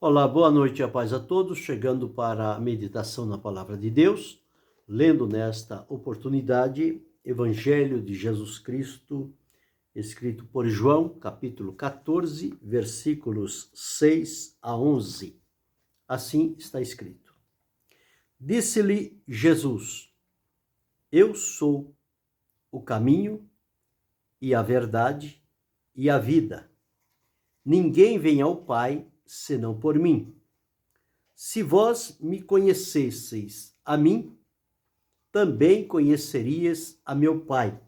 Olá, boa noite e a paz a todos, chegando para a meditação na Palavra de Deus, lendo nesta oportunidade Evangelho de Jesus Cristo, escrito por João, capítulo 14, versículos 6 a 11. Assim está escrito: Disse-lhe Jesus: Eu sou o caminho e a verdade e a vida. Ninguém vem ao Pai senão por mim. Se vós me conhecesseis a mim, também conhecerias a meu Pai.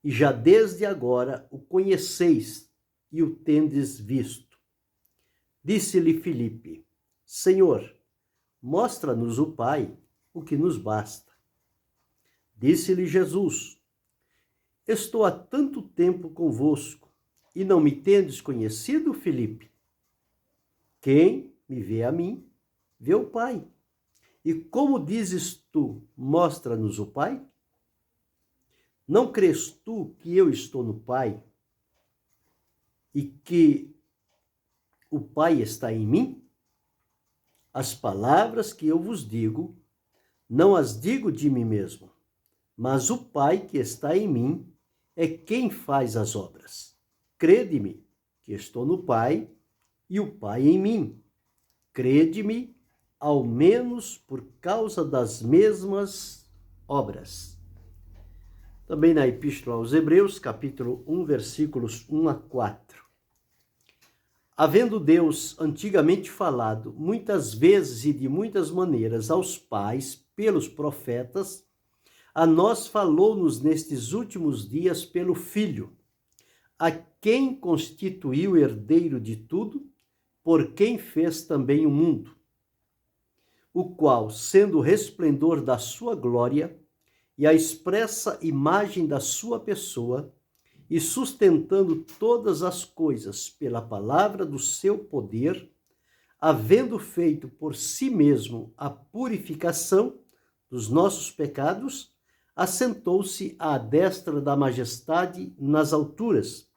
E já desde agora o conheceis e o tendes visto. Disse-lhe Filipe: Senhor, mostra-nos o Pai, o que nos basta. Disse-lhe Jesus: Estou há tanto tempo convosco, e não me tendes conhecido, Filipe? Quem me vê a mim, vê o Pai. E como dizes tu, mostra-nos o Pai? Não crês tu que eu estou no Pai e que o Pai está em mim? As palavras que eu vos digo, não as digo de mim mesmo, mas o Pai que está em mim é quem faz as obras. Crede-me que estou no Pai e o Pai em mim. Crede-me, ao menos por causa das mesmas obras. Também na Epístola aos Hebreus, capítulo 1, versículos 1 a 4. Havendo Deus antigamente falado muitas vezes e de muitas maneiras aos pais pelos profetas, a nós falou-nos nestes últimos dias pelo Filho, a quem constituiu herdeiro de tudo, por quem fez também o mundo, o qual, sendo o resplendor da sua glória e a expressa imagem da sua pessoa, e sustentando todas as coisas pela palavra do seu poder, havendo feito por si mesmo a purificação dos nossos pecados, assentou-se à destra da majestade nas alturas,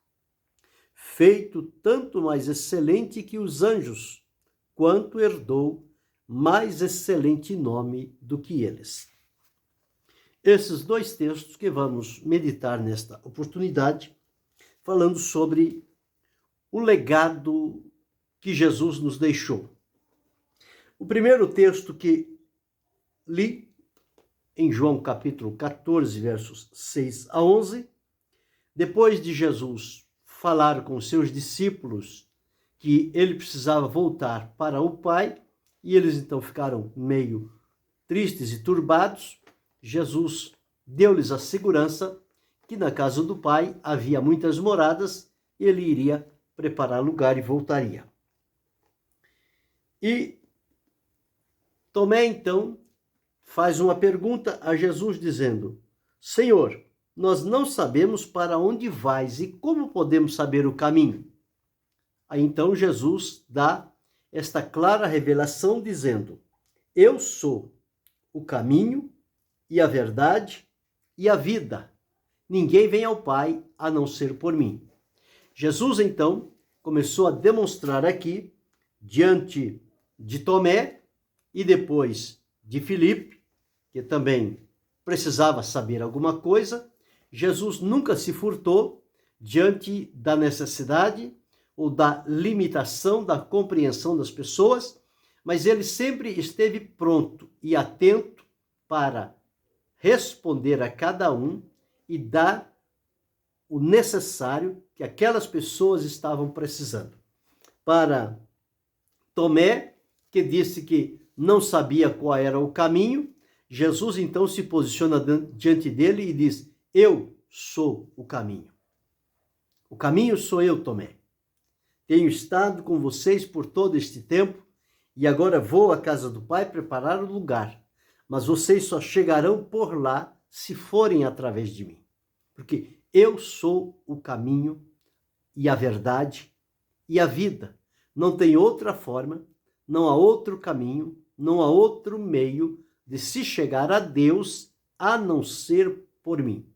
feito tanto mais excelente que os anjos, quanto herdou mais excelente nome do que eles. Esses dois textos que vamos meditar nesta oportunidade, falando sobre o legado que Jesus nos deixou. O primeiro texto que li, em João capítulo 14, versos 6 a 11, depois de Jesus falar com seus discípulos que ele precisava voltar para o Pai, e eles então ficaram meio tristes e turbados, Jesus deu-lhes a segurança que na casa do Pai havia muitas moradas, ele iria preparar lugar e voltaria. E Tomé então faz uma pergunta a Jesus dizendo: Senhor, nós não sabemos para onde vais e como podemos saber o caminho? Aí então Jesus dá esta clara revelação dizendo: Eu sou o caminho e a verdade e a vida. Ninguém vem ao Pai a não ser por mim. Jesus, então, começou a demonstrar aqui, diante de Tomé e depois de Filipe, que também precisava saber alguma coisa, Jesus nunca se furtou diante da necessidade ou da limitação da compreensão das pessoas, mas ele sempre esteve pronto e atento para responder a cada um e dar o necessário que aquelas pessoas estavam precisando. Para Tomé, que disse que não sabia qual era o caminho, Jesus então se posiciona diante dele e diz: Eu sou o caminho. O caminho sou eu, Tomé. Tenho estado com vocês por todo este tempo e agora vou à casa do Pai preparar o lugar. Mas vocês só chegarão por lá se forem através de mim. Porque eu sou o caminho e a verdade e a vida. Não tem outra forma, não há outro caminho, não há outro meio de se chegar a Deus a não ser por mim.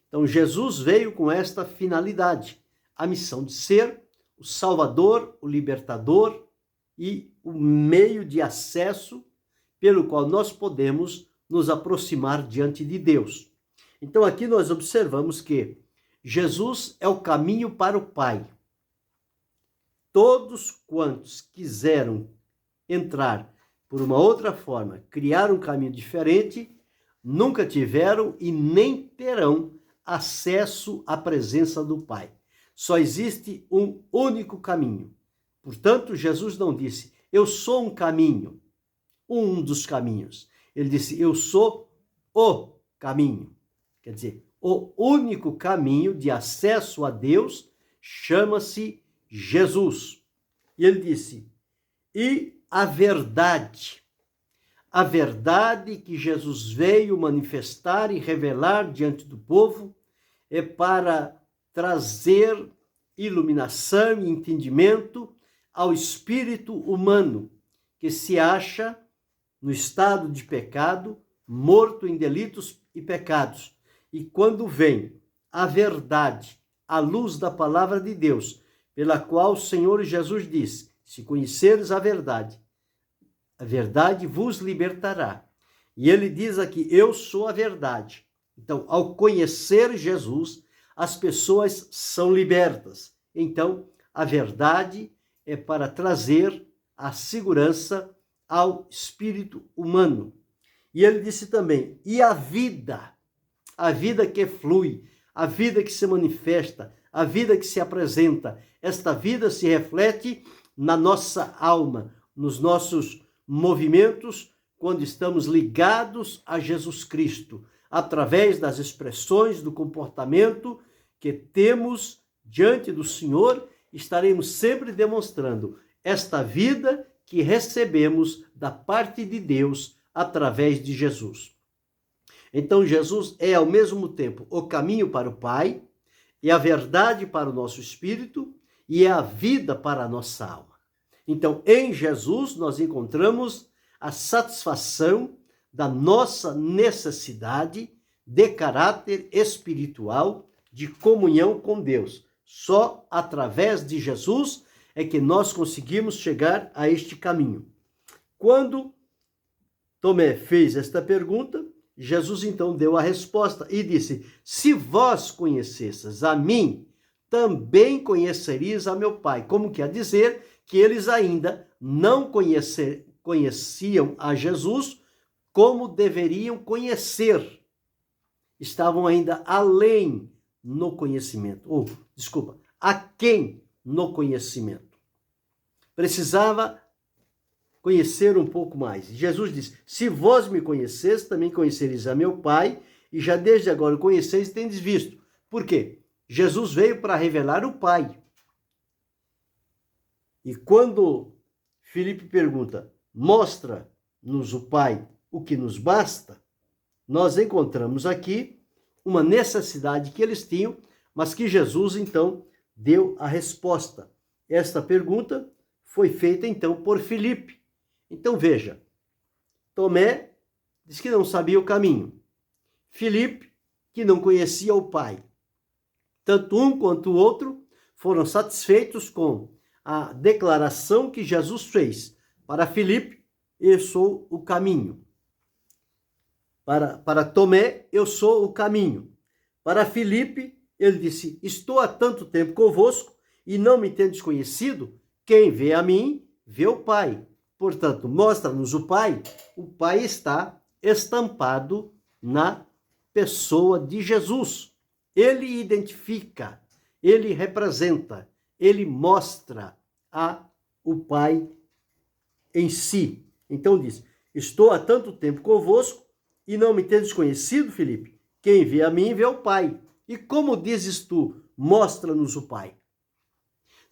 Então Jesus veio com esta finalidade, a missão de ser o Salvador, o Libertador e o meio de acesso pelo qual nós podemos nos aproximar diante de Deus. Então aqui nós observamos que Jesus é o caminho para o Pai. Todos quantos quiseram entrar por uma outra forma, criar um caminho diferente, nunca tiveram e nem terão acesso à presença do Pai. Só existe um único caminho. Portanto, Jesus não disse, eu sou um caminho, um dos caminhos. Ele disse, eu sou o caminho. Quer dizer, o único caminho de acesso a Deus chama-se Jesus. E ele disse, e a verdade que Jesus veio manifestar e revelar diante do povo é para trazer iluminação e entendimento ao espírito humano que se acha no estado de pecado, morto em delitos e pecados. E quando vem a verdade, a luz da palavra de Deus, pela qual o Senhor Jesus diz, se conheceres a verdade vos libertará. E ele diz aqui, eu sou a verdade. Então, ao conhecer Jesus, as pessoas são libertas. Então, a verdade é para trazer a segurança ao espírito humano. E ele disse também, e a vida que flui, a vida que se manifesta, a vida que se apresenta, esta vida se reflete na nossa alma, nos nossos movimentos, quando estamos ligados a Jesus Cristo, através das expressões do comportamento que temos diante do Senhor, estaremos sempre demonstrando esta vida que recebemos da parte de Deus através de Jesus. Então, Jesus é ao mesmo tempo o caminho para o Pai, é a verdade para o nosso espírito e é a vida para a nossa alma. Então, em Jesus, nós encontramos a satisfação da nossa necessidade de caráter espiritual, de comunhão com Deus. Só através de Jesus é que nós conseguimos chegar a este caminho. Quando Tomé fez esta pergunta, Jesus então deu a resposta e disse, se vós conhecesseis a mim, também conhecereis a meu Pai. Como quer dizer que eles ainda não conheciam a Jesus como deveriam conhecer. Estavam ainda além no conhecimento. Aquém no conhecimento. Precisava conhecer um pouco mais. Jesus disse, se vós me conheceis, também conhecereis a meu Pai, e já desde agora o conheceis e tendes visto. Por quê? Jesus veio para revelar o Pai. E quando Filipe pergunta, mostra-nos o Pai, o que nos basta, nós encontramos aqui uma necessidade que eles tinham, mas que Jesus, então, deu a resposta. Esta pergunta foi feita, então, por Filipe. Então, veja, Tomé diz que não sabia o caminho. Filipe, que não conhecia o Pai. Tanto um quanto o outro foram satisfeitos com a declaração que Jesus fez. Para Filipe, eu sou o caminho. Para Tomé, eu sou o caminho. Para Filipe, ele disse, estou há tanto tempo convosco e não me tendes conhecido? Quem vê a mim, vê o Pai. Portanto, mostra-nos o Pai está estampado na pessoa de Jesus. Ele identifica, ele representa, ele mostra o Pai em si. Então diz, estou há tanto tempo convosco e não me tendes conhecido, Filipe? Quem vê a mim, vê o Pai. E como dizes tu, mostra-nos o Pai?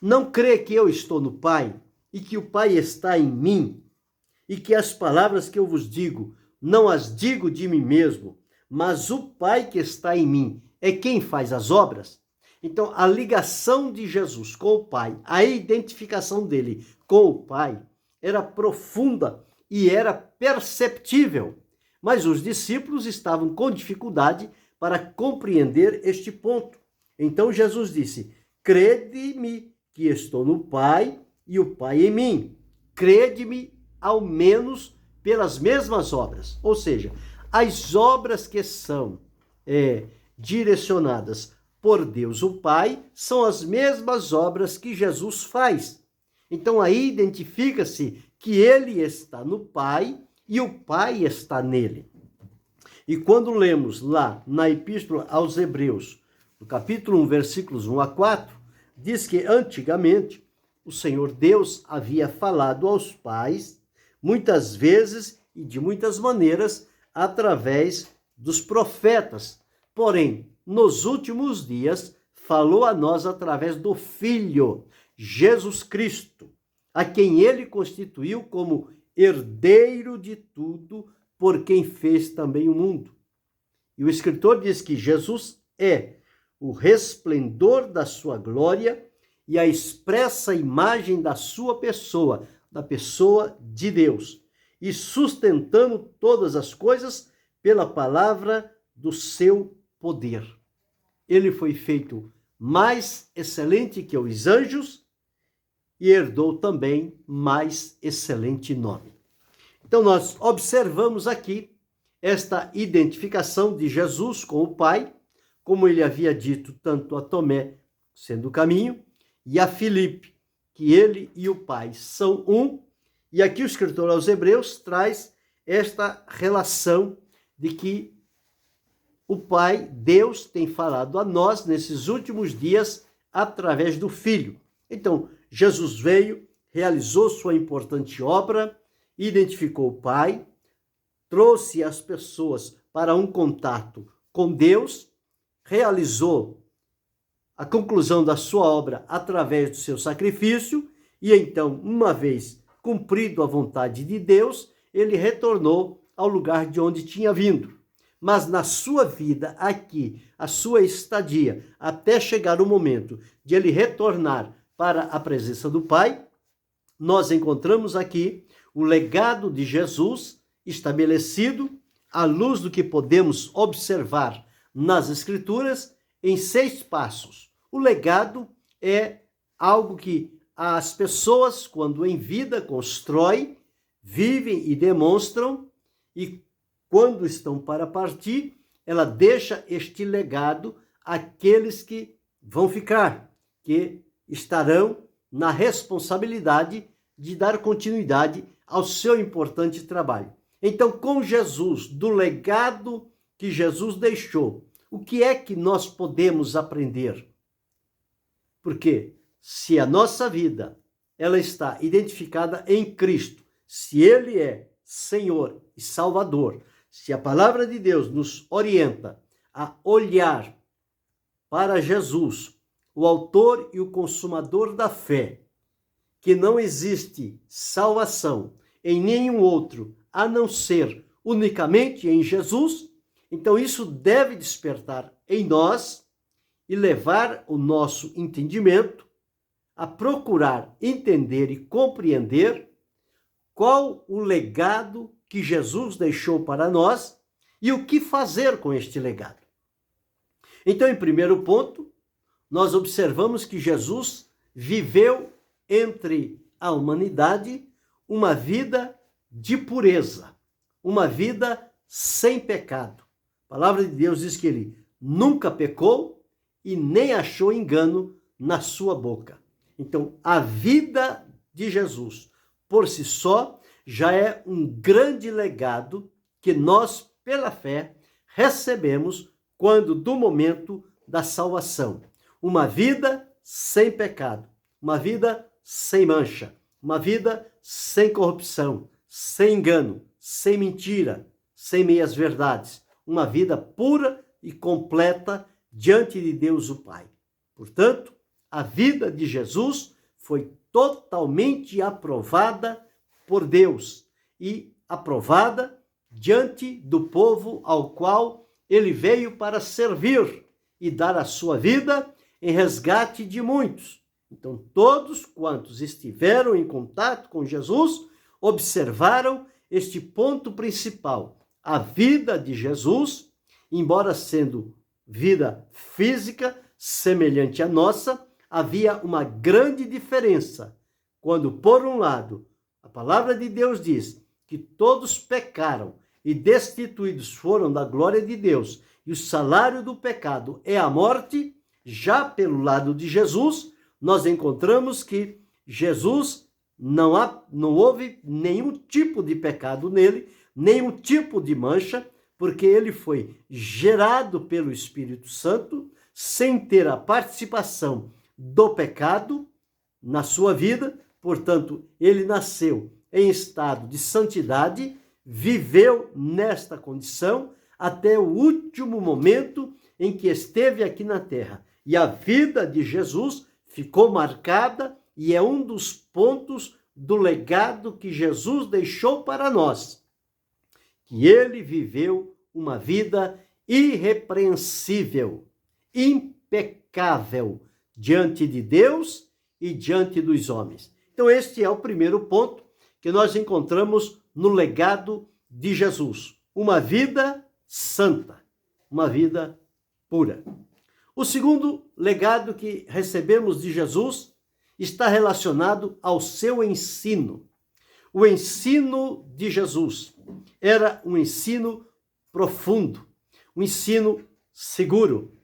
Não crê que eu estou no Pai e que o Pai está em mim e que as palavras que eu vos digo, não as digo de mim mesmo, mas o Pai que está em mim é quem faz as obras? Então, a ligação de Jesus com o Pai, a identificação dele com o Pai, era profunda e era perceptível. Mas os discípulos estavam com dificuldade para compreender este ponto. Então Jesus disse, crede-me que estou no Pai e o Pai em mim. Crede-me ao menos pelas mesmas obras. Ou seja, as obras que são direcionadas por Deus o Pai são as mesmas obras que Jesus faz. Então aí identifica-se que ele está no Pai e o Pai está nele. E quando lemos lá na Epístola aos Hebreus, no capítulo 1, versículos 1 a 4, diz que antigamente o Senhor Deus havia falado aos pais muitas vezes e de muitas maneiras através dos profetas. Porém, nos últimos dias, falou a nós através do Filho, Jesus Cristo, a quem ele constituiu como herdeiro de tudo, por quem fez também o mundo. E o escritor diz que Jesus é o resplendor da sua glória e a expressa imagem da sua pessoa, da pessoa de Deus, e sustentando todas as coisas pela palavra do seu poder. Ele foi feito mais excelente que os anjos e herdou também mais excelente nome. Então nós observamos aqui esta identificação de Jesus com o Pai, como ele havia dito tanto a Tomé, sendo o caminho, e a Filipe, que ele e o Pai são um. E aqui o escritor aos Hebreus traz esta relação de que o Pai, Deus, tem falado a nós nesses últimos dias através do Filho. Então, Jesus veio, realizou sua importante obra, identificou o Pai, trouxe as pessoas para um contato com Deus, realizou a conclusão da sua obra através do seu sacrifício e então, uma vez cumprido a vontade de Deus, ele retornou ao lugar de onde tinha vindo. Mas na sua vida aqui, a sua estadia, até chegar o momento de ele retornar para a presença do Pai, nós encontramos aqui o legado de Jesus estabelecido à luz do que podemos observar nas Escrituras em 6 passos. O legado é algo que as pessoas, quando em vida, constroem, vivem e demonstram, e quando estão para partir, ela deixa este legado àqueles que vão ficar, que estarão na responsabilidade de dar continuidade ao seu importante trabalho. Então, com Jesus, do legado que Jesus deixou, o que é que nós podemos aprender? Porque se a nossa vida ela está identificada em Cristo, se Ele é Senhor e Salvador, se a palavra de Deus nos orienta a olhar para Jesus, o autor e o consumador da fé, que não existe salvação em nenhum outro a não ser unicamente em Jesus, então isso deve despertar em nós e levar o nosso entendimento a procurar entender e compreender qual o legado que Jesus deixou para nós e o que fazer com este legado. Então, em primeiro ponto, nós observamos que Jesus viveu entre a humanidade uma vida de pureza, uma vida sem pecado. A palavra de Deus diz que ele nunca pecou e nem achou engano na sua boca. Então, a vida de Jesus, por si só, já é um grande legado que nós, pela fé, recebemos quando do momento da salvação. Uma vida sem pecado, uma vida sem mancha, uma vida sem corrupção, sem engano, sem mentira, sem meias verdades, uma vida pura e completa diante de Deus o Pai. Portanto, a vida de Jesus foi totalmente aprovada por Deus e aprovada diante do povo ao qual ele veio para servir e dar a sua vida em resgate de muitos. Então, todos quantos estiveram em contato com Jesus observaram este ponto principal. A vida de Jesus, embora sendo vida física semelhante à nossa, havia uma grande diferença. Quando, por um lado, a palavra de Deus diz que todos pecaram e destituídos foram da glória de Deus, e o salário do pecado é a morte, já pelo lado de Jesus, nós encontramos que Jesus não houve nenhum tipo de pecado nele, nenhum tipo de mancha, porque ele foi gerado pelo Espírito Santo, sem ter a participação do pecado na sua vida. Portanto, ele nasceu em estado de santidade, viveu nesta condição até o último momento em que esteve aqui na terra. E a vida de Jesus ficou marcada e é um dos pontos do legado que Jesus deixou para nós, que ele viveu uma vida irrepreensível, impecável diante de Deus e diante dos homens. Então este é o primeiro ponto que nós encontramos no legado de Jesus, uma vida santa, uma vida pura. O segundo legado que recebemos de Jesus está relacionado ao seu ensino. O ensino de Jesus era um ensino profundo, um ensino seguro,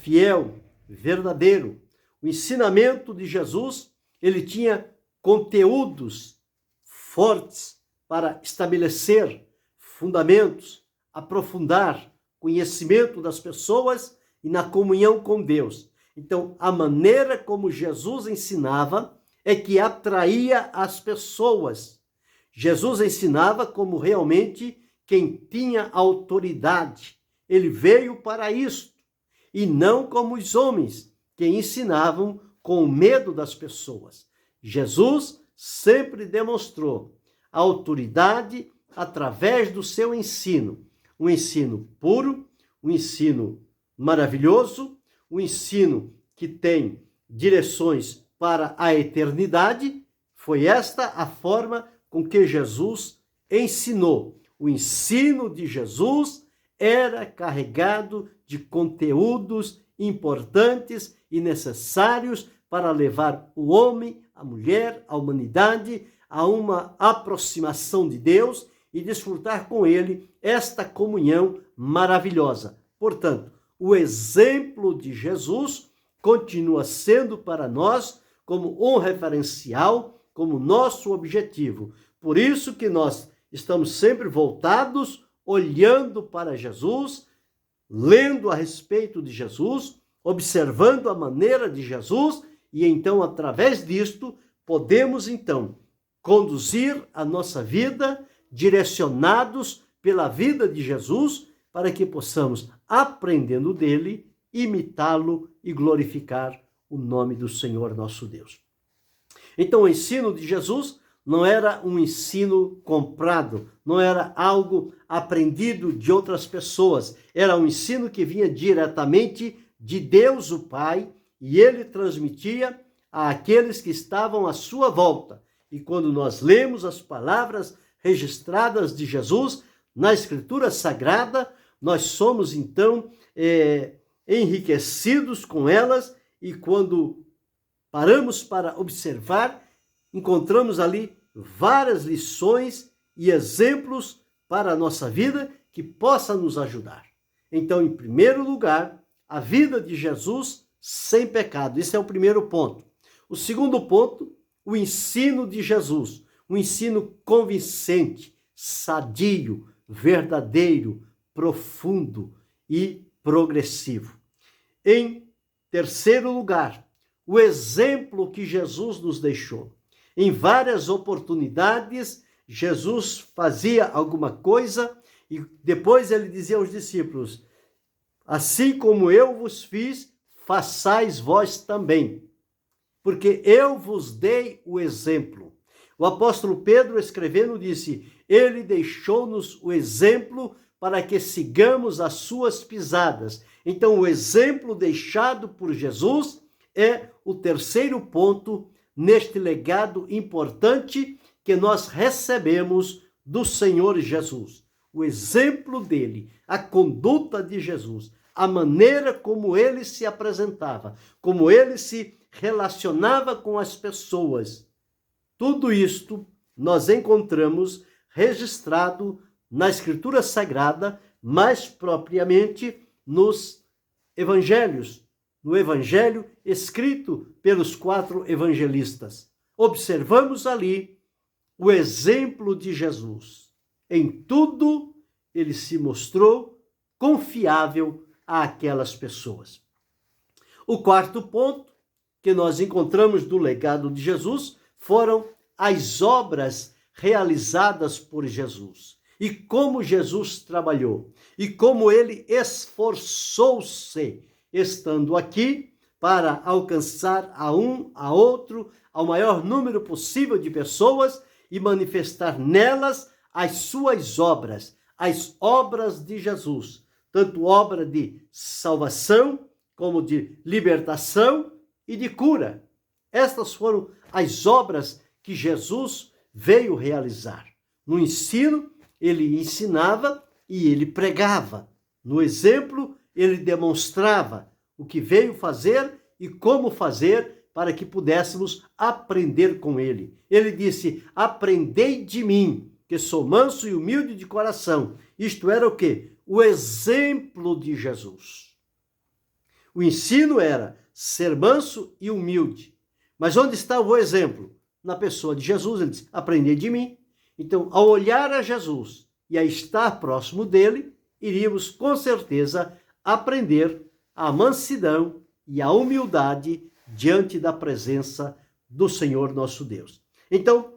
fiel, verdadeiro. O ensinamento de Jesus, ele tinha conteúdos fortes para estabelecer fundamentos, aprofundar conhecimento das pessoas e na comunhão com Deus. Então, a maneira como Jesus ensinava é que atraía as pessoas. Jesus ensinava como realmente quem tinha autoridade. Ele veio para isto, e não como os homens que ensinavam com o medo das pessoas. Jesus sempre demonstrou a autoridade através do seu ensino. Um ensino puro, um ensino maravilhoso, um ensino que tem direções para a eternidade. Foi esta a forma com que Jesus ensinou. O ensino de Jesus era carregado de conteúdos importantes e necessários para levar o homem, a mulher, a humanidade a uma aproximação de Deus e desfrutar com ele esta comunhão maravilhosa. Portanto, o exemplo de Jesus continua sendo para nós como um referencial, como nosso objetivo. Por isso que nós estamos sempre voltados, olhando para Jesus, lendo a respeito de Jesus, observando a maneira de Jesus, e então, através disto, podemos então conduzir a nossa vida direcionados pela vida de Jesus, para que possamos, aprendendo dele, imitá-lo e glorificar o nome do Senhor nosso Deus. Então, o ensino de Jesus não era um ensino comprado, não era algo aprendido de outras pessoas, era um ensino que vinha diretamente de Deus o Pai, e ele transmitia àqueles que estavam à sua volta. E quando nós lemos as palavras registradas de Jesus na Escritura Sagrada, nós somos então enriquecidos com elas, e quando paramos para observar, encontramos ali várias lições e exemplos para a nossa vida que possa nos ajudar. Então, em primeiro lugar, a vida de Jesus sem pecado. Esse é o primeiro ponto. O segundo ponto, o ensino de Jesus, um ensino convincente, sadio, verdadeiro, profundo e progressivo. Em terceiro lugar, o exemplo que Jesus nos deixou. Em várias oportunidades, Jesus fazia alguma coisa e depois ele dizia aos discípulos: assim como eu vos fiz, façais vós também, porque eu vos dei o exemplo. O apóstolo Pedro, escrevendo, disse: ele deixou-nos o exemplo para que sigamos as suas pisadas. Então, o exemplo deixado por Jesus é o terceiro ponto neste legado importante que nós recebemos do Senhor Jesus. O exemplo dele, a conduta de Jesus, a maneira como ele se apresentava, como ele se relacionava com as pessoas. Tudo isto nós encontramos registrado na Escritura Sagrada, mais propriamente nos Evangelhos, no Evangelho escrito pelos 4 evangelistas. Observamos ali o exemplo de Jesus. Em tudo, ele se mostrou confiável àquelas pessoas. O quarto ponto que nós encontramos do legado de Jesus foram as obras realizadas por Jesus. E como Jesus trabalhou, e como ele esforçou-se, estando aqui, para alcançar a um, a outro, ao maior número possível de pessoas e manifestar nelas as suas obras, as obras de Jesus, tanto obra de salvação, como de libertação e de cura. Estas foram as obras que Jesus veio realizar. No ensino, ele ensinava e ele pregava. No exemplo, ele demonstrava o que veio fazer e como fazer para que pudéssemos aprender com ele. Ele disse: aprendei de mim, que sou manso e humilde de coração. Isto era o quê? O exemplo de Jesus. O ensino era ser manso e humilde. Mas onde está o exemplo? Na pessoa de Jesus. Ele disse: aprendei de mim. Então, ao olhar a Jesus e a estar próximo dele, iríamos com certeza aprender a mansidão e a humildade diante da presença do Senhor nosso Deus. Então,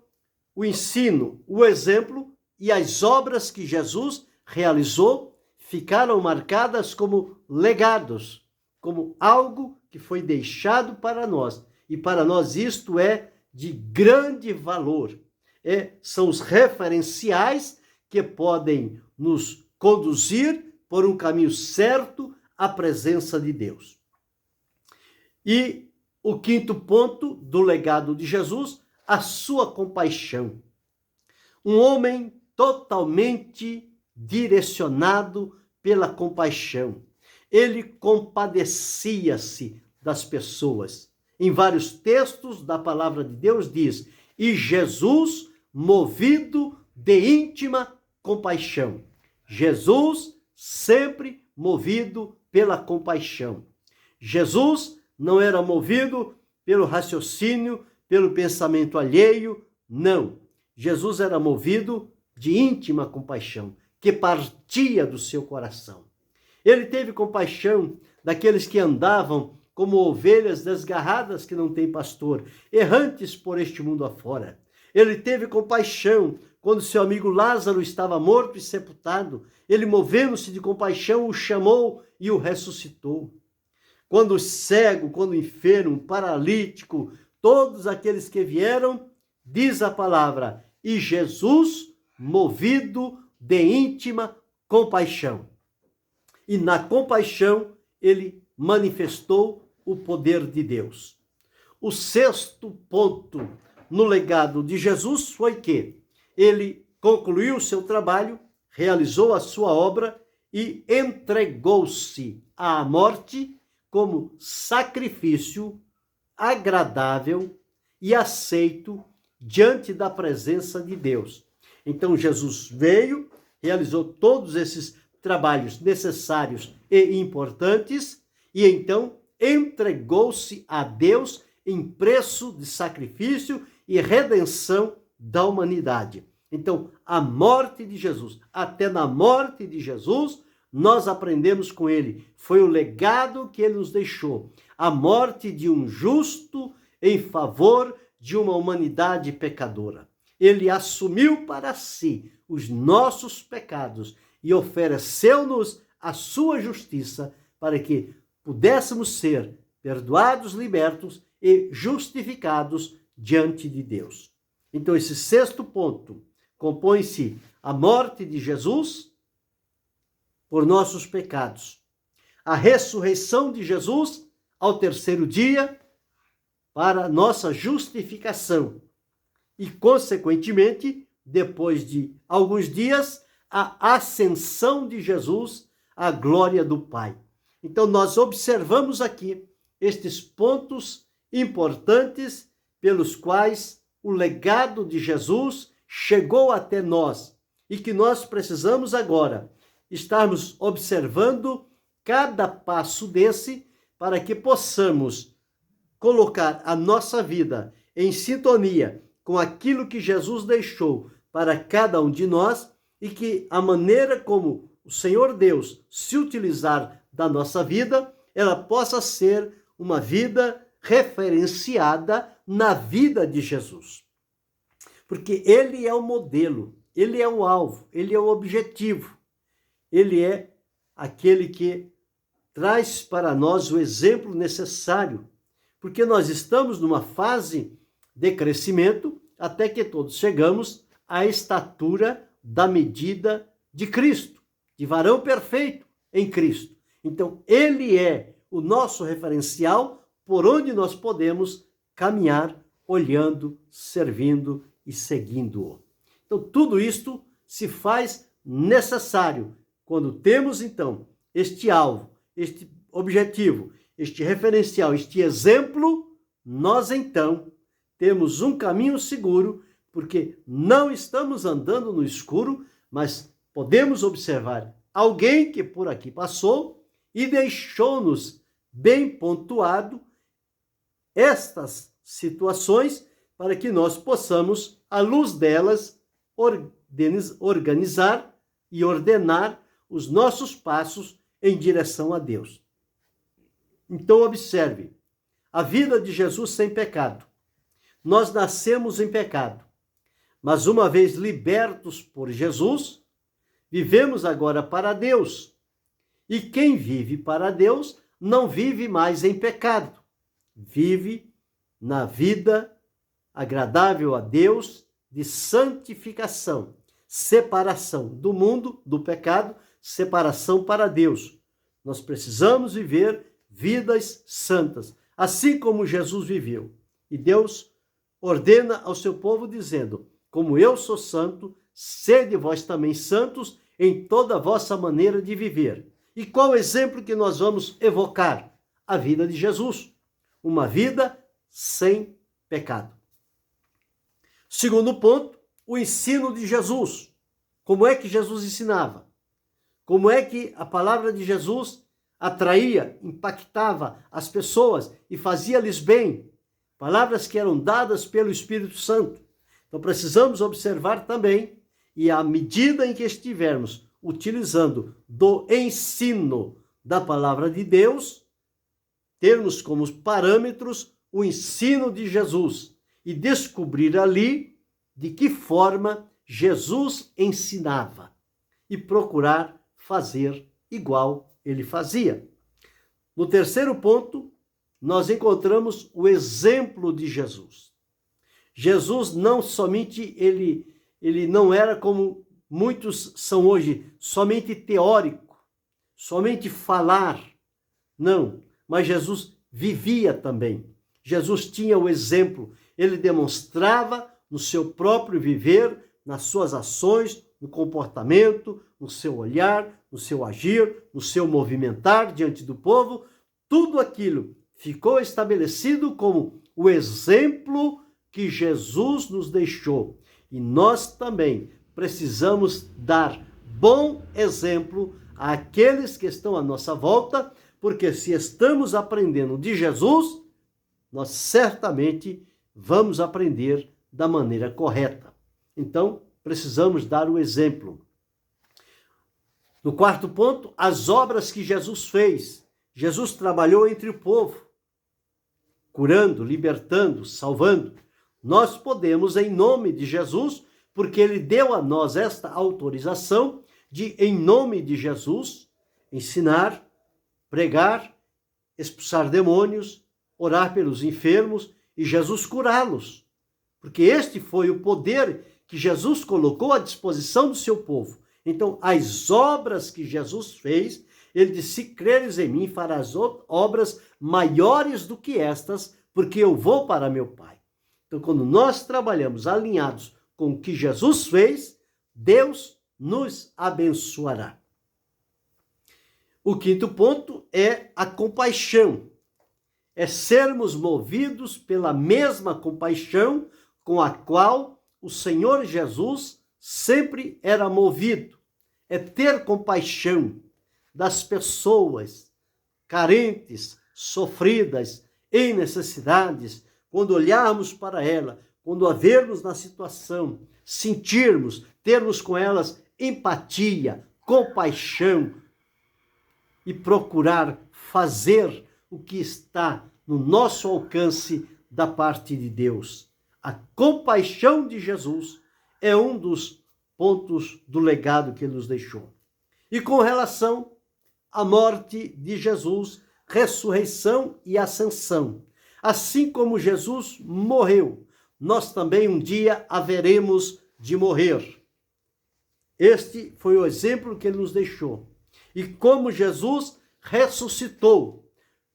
o ensino, o exemplo e as obras que Jesus realizou ficaram marcadas como legados, como algo que foi deixado para nós. E para nós isto é de grande valor. São os referenciais que podem nos conduzir por um caminho certo à presença de Deus. E o quinto ponto do legado de Jesus, a sua compaixão. Um homem totalmente direcionado pela compaixão. Ele compadecia-se das pessoas. Em vários textos da palavra de Deus diz: e Jesus, movido de íntima compaixão. Jesus sempre movido pela compaixão. Jesus não era movido pelo raciocínio, pelo pensamento alheio, não. Jesus era movido de íntima compaixão, que partia do seu coração. Ele teve compaixão daqueles que andavam como ovelhas desgarradas que não têm pastor, errantes por este mundo afora. Ele teve compaixão quando seu amigo Lázaro estava morto e sepultado. Ele, movendo-se de compaixão, o chamou e o ressuscitou. Quando o cego, quando o enfermo, o paralítico, todos aqueles que vieram, diz a palavra, e Jesus, movido de íntima compaixão. E na compaixão, ele manifestou o poder de Deus. O sexto ponto no legado de Jesus foi que ele concluiu o seu trabalho, realizou a sua obra e entregou-se à morte como sacrifício agradável e aceito diante da presença de Deus. Então Jesus veio, realizou todos esses trabalhos necessários e importantes e então entregou-se a Deus em preço de sacrifício e redenção da humanidade. Então, a morte de Jesus, até na morte de Jesus, nós aprendemos com ele. Foi o legado que ele nos deixou. A morte de um justo em favor de uma humanidade pecadora. Ele assumiu para si os nossos pecados e ofereceu-nos a sua justiça para que pudéssemos ser perdoados, libertos e justificados diante de Deus. Então, esse sexto ponto compõe-se a morte de Jesus por nossos pecados, a ressurreição de Jesus ao terceiro dia para nossa justificação e, consequentemente, depois de alguns dias, a ascensão de Jesus à glória do Pai. Então, nós observamos aqui estes pontos importantes pelos quais o legado de Jesus chegou até nós e que nós precisamos agora estarmos observando cada passo desse para que possamos colocar a nossa vida em sintonia com aquilo que Jesus deixou para cada um de nós e que a maneira como o Senhor Deus se utilizar da nossa vida, ela possa ser uma vida referenciada na vida de Jesus. Porque ele é o modelo, ele é o alvo, ele é o objetivo. Ele é aquele que traz para nós o exemplo necessário, porque nós estamos numa fase de crescimento até que todos chegamos à estatura da medida de Cristo, de varão perfeito em Cristo. Então, ele é o nosso referencial por onde nós podemos caminhar, olhando, servindo e seguindo-o. Então, tudo isto se faz necessário quando temos, então, este alvo, este objetivo, este referencial, este exemplo, nós, então, temos um caminho seguro, porque não estamos andando no escuro, mas podemos observar alguém que por aqui passou e deixou-nos bem pontuado estas situações para que nós possamos, à luz delas, organizar e ordenar os nossos passos em direção a Deus. Então, observe, a vida de Jesus sem pecado. Nós nascemos em pecado, mas uma vez libertos por Jesus, vivemos agora para Deus. E quem vive para Deus não vive mais em pecado, vive na vida agradável a Deus de santificação, separação do mundo, do pecado, separação para Deus. Nós precisamos viver vidas santas, assim como Jesus viveu. E Deus ordena ao seu povo dizendo: como eu sou santo, sede vós também santos em toda a vossa maneira de viver. E qual o exemplo que nós vamos evocar? A vida de Jesus. Uma vida sem pecado. Segundo ponto, o ensino de Jesus. Como é que Jesus ensinava? Como é que a palavra de Jesus atraía, impactava as pessoas e fazia-lhes bem? Palavras que eram dadas pelo Espírito Santo. Então precisamos observar também, e à medida em que estivermos utilizando do ensino da palavra de Deus, termos como parâmetros o ensino de Jesus e descobrir ali de que forma Jesus ensinava e procurar fazer igual ele fazia. No terceiro ponto, nós encontramos o exemplo de Jesus. Jesus não somente, ele não era como muitos são hoje, somente teórico, somente falar. Não, mas Jesus vivia também. Jesus tinha o exemplo, ele demonstrava no seu próprio viver, nas suas ações, no comportamento, no seu olhar, no seu agir, no seu movimentar diante do povo, tudo aquilo ficou estabelecido como o exemplo que Jesus nos deixou. E nós também precisamos dar bom exemplo àqueles que estão à nossa volta, porque se estamos aprendendo de Jesus, nós certamente vamos aprender da maneira correta. Então, precisamos dar o exemplo. No quarto ponto, as obras que Jesus fez. Jesus trabalhou entre o povo, curando, libertando, salvando. Nós podemos, em nome de Jesus, porque ele deu a nós esta autorização de, em nome de Jesus, ensinar, pregar, expulsar demônios, orar pelos enfermos e Jesus curá-los. Porque este foi o poder que Jesus colocou à disposição do seu povo. Então, as obras que Jesus fez, ele disse: se creres em mim, farás obras maiores do que estas, porque eu vou para meu Pai. Então, quando nós trabalhamos alinhados com o que Jesus fez, Deus nos abençoará. O quinto ponto é a compaixão. é sermos movidos pela mesma compaixão com a qual o Senhor Jesus sempre era movido. É ter compaixão das pessoas carentes, sofridas, em necessidades, quando olharmos para ela, quando a vermos na situação, sentirmos, termos com elas empatia, compaixão e procurar fazer o que está no nosso alcance da parte de Deus. A compaixão de Jesus é um dos pontos do legado que ele nos deixou. E com relação à morte de Jesus, ressurreição e ascensão, assim como Jesus morreu, nós também um dia haveremos de morrer. Este foi o exemplo que ele nos deixou. E como Jesus ressuscitou,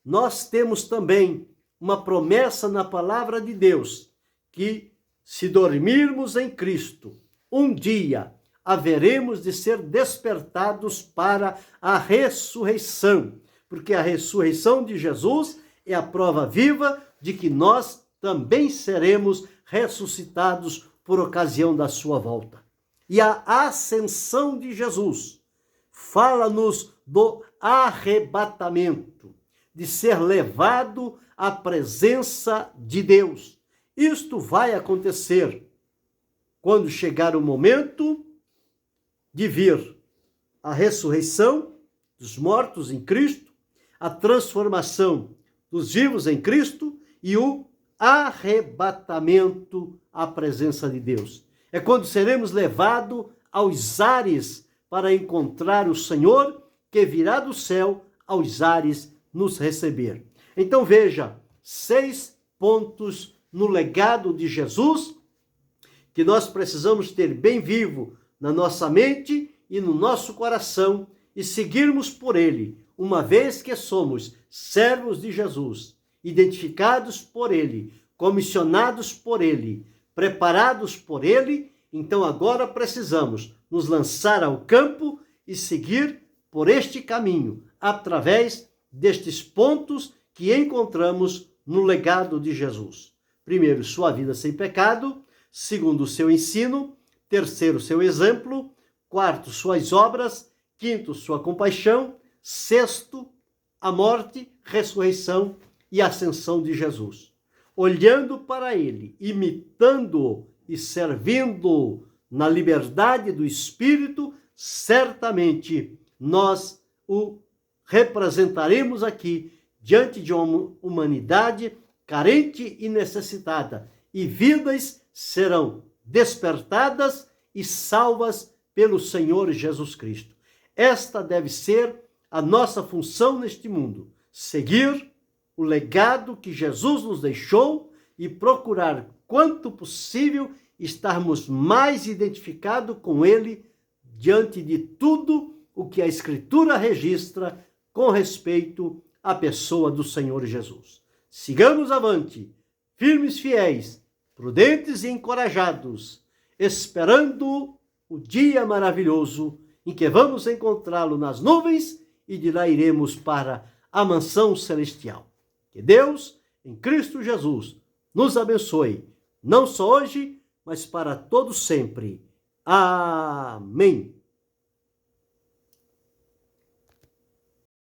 nós temos também uma promessa na palavra de Deus, que se dormirmos em Cristo, um dia haveremos de ser despertados para a ressurreição, porque a ressurreição de Jesus é a prova viva de que nós também seremos ressuscitados por ocasião da sua volta. E a ascensão de Jesus fala-nos do arrebatamento, de ser levado à presença de Deus. Isto vai acontecer quando chegar o momento de vir a ressurreição dos mortos em Cristo, a transformação dos vivos em Cristo e o arrebatamento à presença de Deus. É quando seremos levados aos ares para encontrar o Senhor que virá do céu aos ares nos receber. Então veja, 6 pontos no legado de Jesus que nós precisamos ter bem vivo na nossa mente e no nosso coração e seguirmos por ele, uma vez que somos servos de Jesus, identificados por ele, comissionados por ele, preparados por ele. Então agora precisamos nos lançar ao campo e seguir por este caminho, através destes pontos que encontramos no legado de Jesus. Primeiro, sua vida sem pecado. Segundo, seu ensino. Terceiro, seu exemplo. Quarto, suas obras. Quinto, sua compaixão. Sexto, a morte, ressurreição e ascensão de Jesus. Olhando para ele, imitando-o e servindo-o na liberdade do Espírito, certamente nós o representaremos aqui diante de uma humanidade carente e necessitada, e vidas serão despertadas e salvas pelo Senhor Jesus Cristo. Esta deve ser a nossa função neste mundo, seguir o legado que Jesus nos deixou e procurar, quanto possível, estarmos mais identificados com ele diante de tudo o que a Escritura registra com respeito à pessoa do Senhor Jesus. Sigamos avante, firmes, fiéis, prudentes e encorajados, esperando o dia maravilhoso em que vamos encontrá-lo nas nuvens e de lá iremos para a mansão celestial. Que Deus, em Cristo Jesus, nos abençoe, não só hoje, mas para todo sempre. Amém.